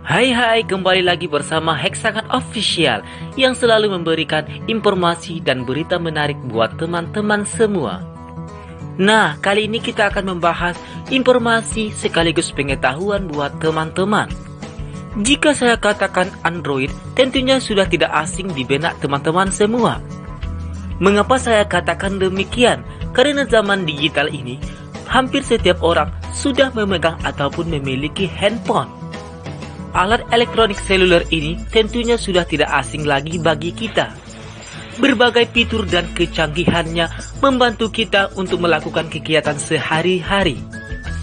Hai, kembali lagi bersama Hexagon Official yang selalu memberikan informasi dan berita menarik buat teman-teman semua. Nah, kali ini kita akan membahas informasi sekaligus pengetahuan buat teman-teman. Jika saya katakan Android, tentunya sudah tidak asing di benak teman-teman semua. Mengapa saya katakan demikian? Karena zaman digital ini, hampir setiap orang sudah memegang ataupun memiliki handphone. Alat elektronik seluler ini tentunya sudah tidak asing lagi bagi kita. Berbagai fitur dan kecanggihannya membantu kita untuk melakukan kegiatan sehari-hari.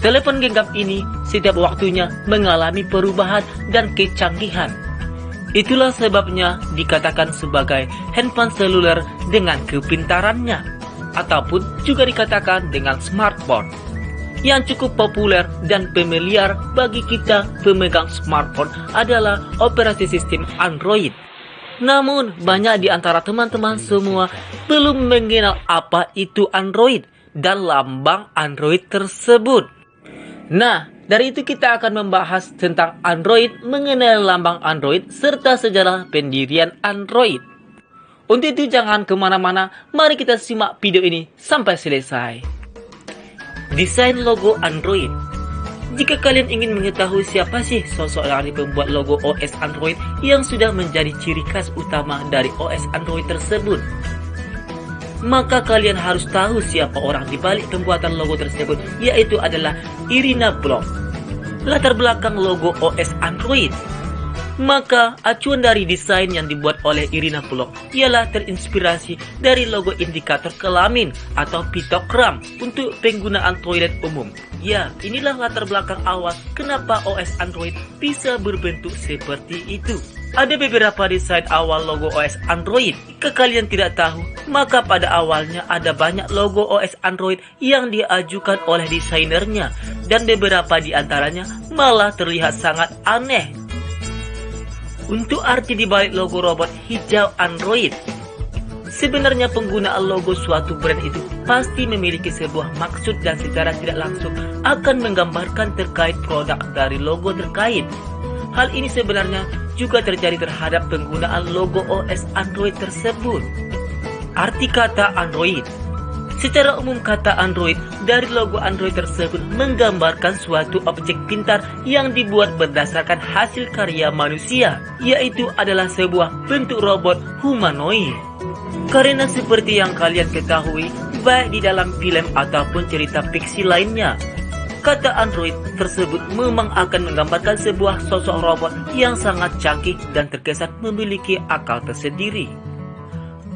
Telepon genggam ini setiap waktunya mengalami perubahan dan kecanggihan. Itulah sebabnya dikatakan sebagai handphone seluler dengan kepintarannya, ataupun juga dikatakan dengan smartphone. Yang cukup populer dan familiar bagi kita pemegang smartphone adalah operasi sistem Android. Namun, banyak di antara teman-teman semua belum mengenal apa itu Android dan lambang Android tersebut. Nah, dari itu kita akan membahas tentang Android, mengenai lambang Android, serta sejarah pendirian Android. Untuk itu jangan kemana-mana, mari kita simak video ini sampai selesai. Desain logo Android. Jika kalian ingin mengetahui siapa sih sosok dari pembuat logo OS Android yang sudah menjadi ciri khas utama dari OS Android tersebut, maka kalian harus tahu siapa orang di balik pembuatan logo tersebut, yaitu adalah Irina Blok. Latar belakang logo OS Android. Maka acuan dari desain yang dibuat oleh Irina Blok ialah terinspirasi dari logo indikator kelamin atau piktogram untuk penggunaan toilet umum. Ya, inilah latar belakang awal kenapa OS Android bisa berbentuk seperti itu. Ada beberapa desain awal logo OS Android. Jika kalian tidak tahu, maka pada awalnya ada banyak logo OS Android yang diajukan oleh desainernya, dan beberapa di antaranya malah terlihat sangat aneh. Untuk arti di balik logo robot hijau Android, sebenarnya penggunaan logo suatu brand itu pasti memiliki sebuah maksud dan secara tidak langsung akan menggambarkan terkait produk dari logo terkait. Hal ini sebenarnya juga terjadi terhadap penggunaan logo OS Android tersebut. Arti kata Android. Secara umum kata Android dari logo Android tersebut menggambarkan suatu objek pintar yang dibuat berdasarkan hasil karya manusia, yaitu adalah sebuah bentuk robot humanoid. Karena seperti yang kalian ketahui, baik di dalam film ataupun cerita fiksi lainnya, kata Android tersebut memang akan menggambarkan sebuah sosok robot yang sangat canggih dan terkesan memiliki akal tersendiri.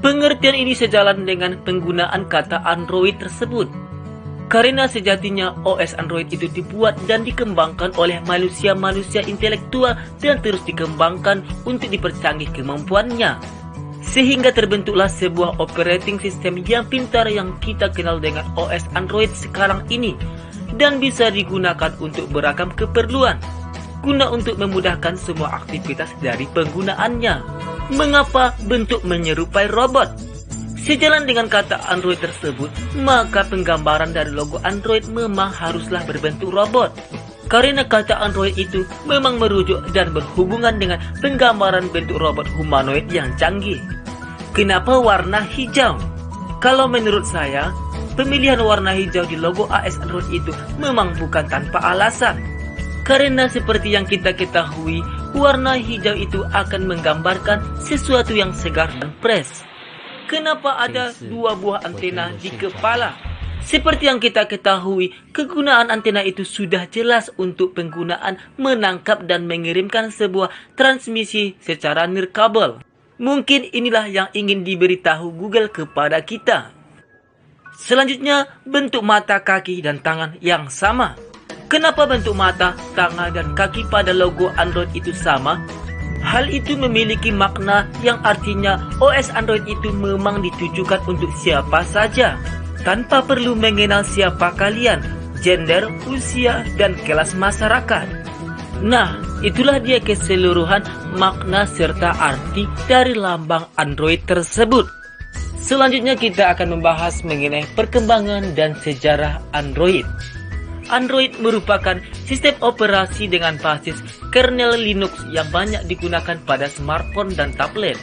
Pengertian ini sejalan dengan penggunaan kata Android tersebut. Karena sejatinya OS Android itu dibuat dan dikembangkan oleh manusia-manusia intelektual dan terus dikembangkan untuk dipercanggih kemampuannya. Sehingga terbentuklah sebuah operating system yang pintar yang kita kenal dengan OS Android sekarang ini, dan bisa digunakan untuk beragam keperluan, guna untuk memudahkan semua aktivitas dari penggunaannya. Mengapa bentuk menyerupai robot? Sejalan dengan kata Android tersebut, maka penggambaran dari logo Android memang haruslah berbentuk robot. Karena kata Android itu memang merujuk dan berhubungan dengan penggambaran bentuk robot humanoid yang canggih. Kenapa warna hijau? Kalau menurut saya, pemilihan warna hijau di logo OS Android itu memang bukan tanpa alasan. Karena seperti yang kita ketahui, warna hijau itu akan menggambarkan sesuatu yang segar dan fresh. Kenapa ada dua buah antena di kepala? Seperti yang kita ketahui, kegunaan antena itu sudah jelas untuk penggunaan menangkap dan mengirimkan sebuah transmisi secara nirkabel. Mungkin inilah yang ingin diberitahu Google kepada kita. Selanjutnya, bentuk mata, kaki, dan tangan yang sama. Kenapa bentuk mata, tangan, dan kaki pada logo Android itu sama? Hal itu memiliki makna yang artinya OS Android itu memang ditujukan untuk siapa saja, tanpa perlu mengenal siapa kalian, gender, usia, dan kelas masyarakat. Nah, itulah dia keseluruhan makna serta arti dari lambang Android tersebut. Selanjutnya kita akan membahas mengenai perkembangan dan sejarah Android. Android merupakan sistem operasi dengan basis kernel Linux yang banyak digunakan pada smartphone dan tablet.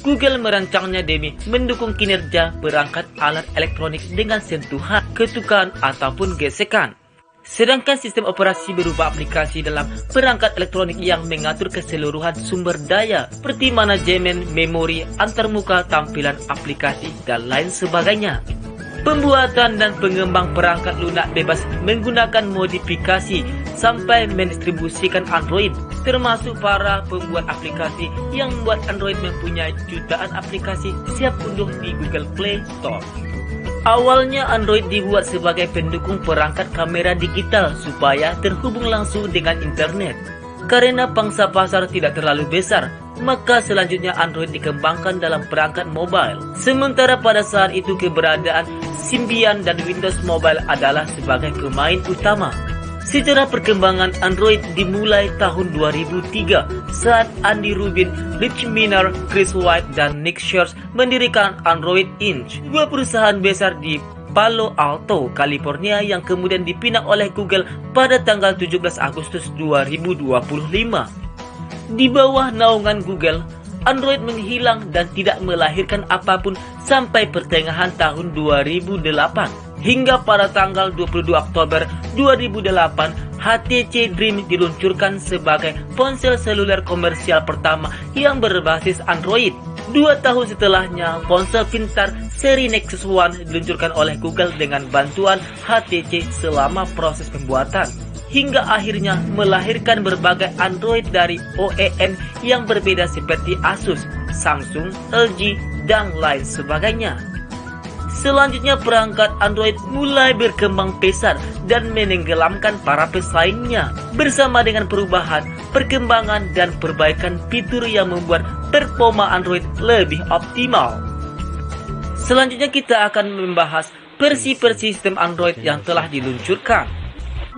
Google merancangnya demi mendukung kinerja perangkat alat elektronik dengan sentuhan, ketukan, ataupun gesekan. Sedangkan sistem operasi berupa aplikasi dalam perangkat elektronik yang mengatur keseluruhan sumber daya seperti manajemen, memori, antarmuka, tampilan aplikasi, dan lain sebagainya. Pembuatan dan pengembang perangkat lunak bebas menggunakan modifikasi sampai mendistribusikan Android, termasuk para pembuat aplikasi yang membuat Android mempunyai jutaan aplikasi siap unduh di Google Play Store. Awalnya Android dibuat sebagai pendukung perangkat kamera digital supaya terhubung langsung dengan internet. Karena pangsa pasar tidak terlalu besar, maka selanjutnya Android dikembangkan dalam perangkat mobile. Sementara pada saat itu keberadaan Symbian dan Windows Mobile adalah sebagai pemain utama. Sejarah perkembangan Android dimulai tahun 2003 saat Andy Rubin, Rich Miner, Chris White, dan Nick Scherz mendirikan Android Inc., dua perusahaan besar di Palo Alto, California yang kemudian dipinang oleh Google pada tanggal 17 Agustus 2025. Di bawah naungan Google, Android menghilang dan tidak melahirkan apapun sampai pertengahan tahun 2008. Hingga pada tanggal 22 Oktober 2008, HTC Dream diluncurkan sebagai ponsel seluler komersial pertama yang berbasis Android. 2 tahun setelahnya, ponsel pintar seri Nexus One diluncurkan oleh Google dengan bantuan HTC selama proses pembuatan, hingga akhirnya melahirkan berbagai Android dari OEM yang berbeda seperti Asus, Samsung, LG, dan lain sebagainya. Selanjutnya perangkat Android mulai berkembang pesat dan menenggelamkan para pesaingnya bersama dengan perubahan, perkembangan, dan perbaikan fitur yang membuat performa Android lebih optimal. Selanjutnya kita akan membahas versi-versi sistem Android yang telah diluncurkan.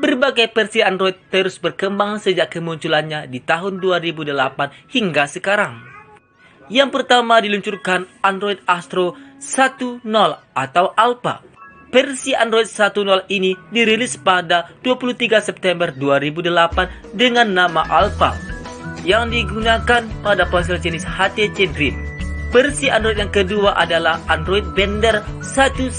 Berbagai versi Android terus berkembang sejak kemunculannya di tahun 2008 hingga sekarang. Yang pertama diluncurkan Android Astro 10 atau Alpha. Versi Android 10 ini dirilis pada 23 September 2008 dengan nama Alpha, yang digunakan pada ponsel jenis HTC Dream. Versi Android yang kedua adalah Android Bender 11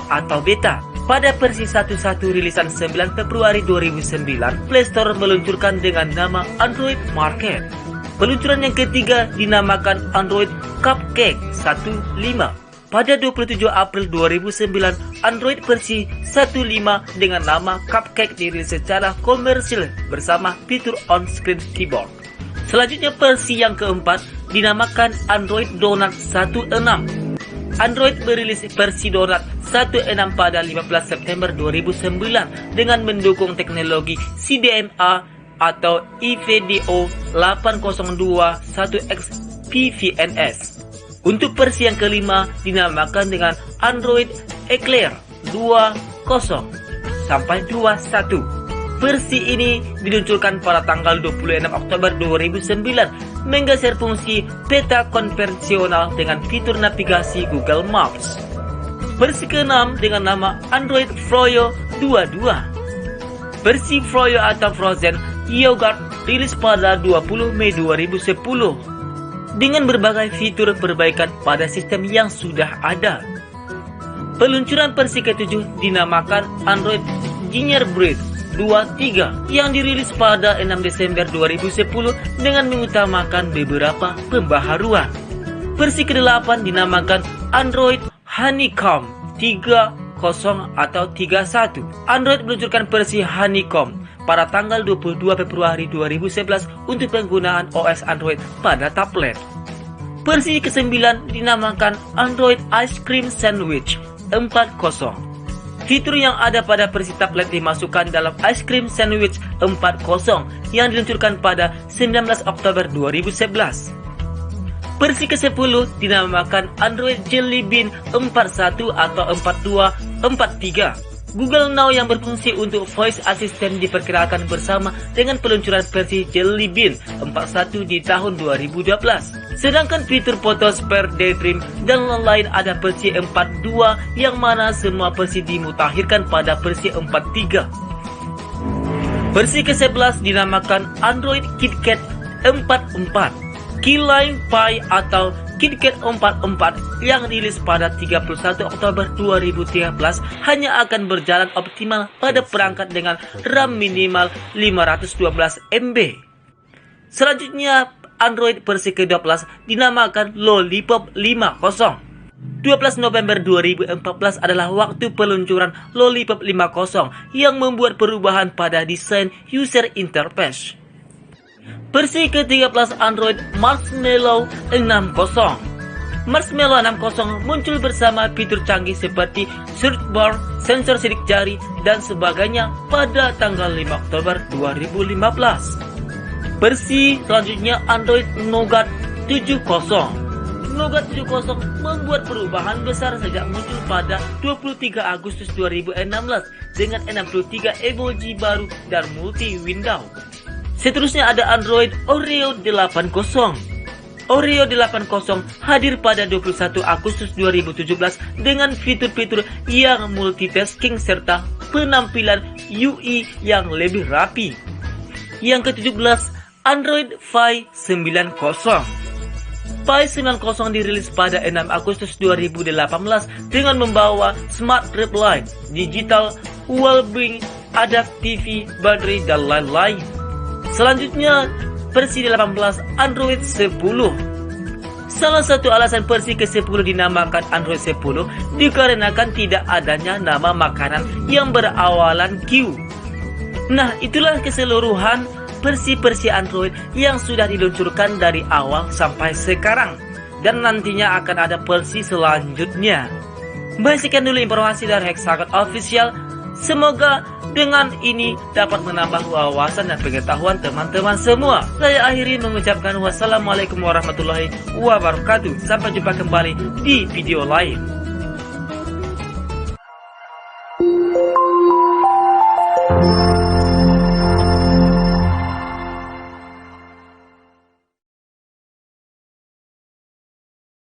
atau Beta. Pada versi 11 rilisan 9 Februari 2009, Play Store meluncurkan dengan nama Android Market. Peluncuran yang ketiga dinamakan Android Cupcake 15. Pada 27 April 2009, Android versi 15 dengan nama Cupcake dirilis secara komersil bersama fitur on-screen keyboard. Selanjutnya versi yang keempat dinamakan Android Donut 16. Android merilis versi Donut 16 pada 15 September 2009 dengan mendukung teknologi CDMA atau IVDO 8021X PVNS. Untuk versi yang kelima dinamakan dengan Android Eclair 20 sampai 21. Versi ini diluncurkan pada tanggal 26 Oktober 2009 menggeser fungsi peta konvensional dengan fitur navigasi Google Maps. Versi ke-6 dengan nama Android Froyo 22. Versi Froyo atau Frozen Yogurt rilis pada 20 Mei 2010 dengan berbagai fitur perbaikan pada sistem yang sudah ada. Peluncuran versi ke-7 dinamakan Android Gingerbread 23 yang dirilis pada 6 Desember 2010 dengan mengutamakan beberapa pembaharuan. Versi ke-8 dinamakan Android Honeycomb 30 atau 31. Android meluncurkan versi Honeycomb pada tanggal 22 Februari 2011 untuk penggunaan OS Android pada tablet. Versi ke-9 dinamakan Android Ice Cream Sandwich 40. Fitur yang ada pada versi tablet dimasukkan dalam Ice Cream Sandwich 40 yang diluncurkan pada 19 Oktober 2011. Versi ke-10 dinamakan Android Jelly Bean 41 atau 42, 43. Google Now yang berfungsi untuk voice assistant diperkirakan bersama dengan peluncuran versi Jelly Bean 41 di tahun 2012. Sedangkan fitur Photosphere, Daydream, dan lain-lain ada versi 42 yang mana semua versi dimutakhirkan pada versi 43. Versi ke-11 dinamakan Android KitKat 44. Keyline Pie atau KitKat 44 yang rilis pada 31 Oktober 2013 hanya akan berjalan optimal pada perangkat dengan RAM minimal 512 MB. Selanjutnya, Android versi ke-12 dinamakan Lollipop 50. 12 November 2014 adalah waktu peluncuran Lollipop 50 yang membuat perubahan pada desain user interface. Versi ke-13 Android Marshmallow 60. Marshmallow 60 muncul bersama fitur canggih seperti search bar, sensor sidik jari, dan sebagainya pada tanggal 5 Oktober 2015. Versi selanjutnya Android Nougat 70. Nougat 70 membuat perubahan besar sejak muncul pada 23 Agustus 2016 dengan 63 emoji baru dan multi-window. Seterusnya ada Android Oreo 80. Oreo 80 hadir pada 21 Agustus 2017 dengan fitur-fitur yang multitasking serta penampilan UI yang lebih rapi. Yang ke-17, Android Pie 90. Pie 90 dirilis pada 6 Agustus 2018 dengan membawa Smart Reply, Digital Wellbeing, Adaptive Battery, dan lain-lain. Selanjutnya, versi 18 Android 10. Salah satu alasan versi ke-10 dinamakan Android 10 dikarenakan tidak adanya nama makanan yang berawalan Q. Nah, itulah keseluruhan versi-versi Android yang sudah diluncurkan dari awal sampai sekarang, dan nantinya akan ada versi selanjutnya. Baik, sekian dulu informasi dari Hexagon Official. Semoga dengan ini dapat menambah wawasan dan pengetahuan teman-teman semua. Saya akhiri mengucapkan wassalamualaikum warahmatullahi wabarakatuh. Sampai jumpa kembali di video lain.